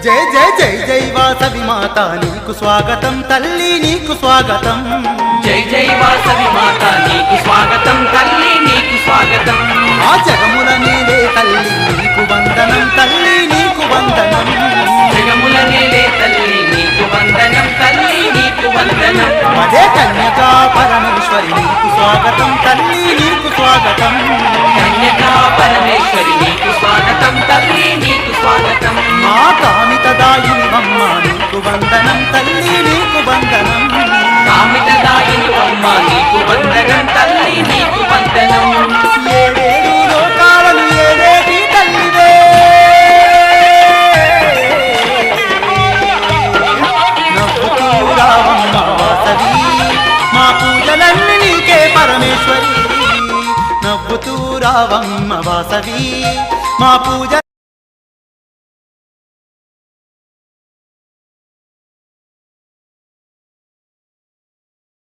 జై జై జై జై వాసవి మాత నీకు స్వాగతం తల్లి నీకు స్వాగతం జై జై వాసవి మాత నీకు స్వాగతం తల్లి నీకు స్వాగతం ఆ జగముల నేలే తల్లి నీకు వందనం తల్లి నీకు వందనం జగముల నేలే తల్లి నీకు వందనం తల్లి నీకు వందనం అదే కన్యకా పరమేశ్వరి నీకు స్వాగతం తల్లి నీకు స్వాగతం కన్యకా పరమేశ్వరి నీకు స్వాగతం తల్లి నీకు స్వాగతం మా కామితదాయిని అమ్మ నీకు వందనం తల్లి నీకు వందనం కామితదాయిని అమ్మ నీకు వందనం తల్లి నీకు వందనం ఏడేడు లోకాలను ఏడేటి తల్లివే నవ్వుతూ రావమ్మ వాసవి మా పూజలన్నీ నీకే పరమేశ్వరి నవ్వుతూ రావమ్మ వాసవి మా పూజ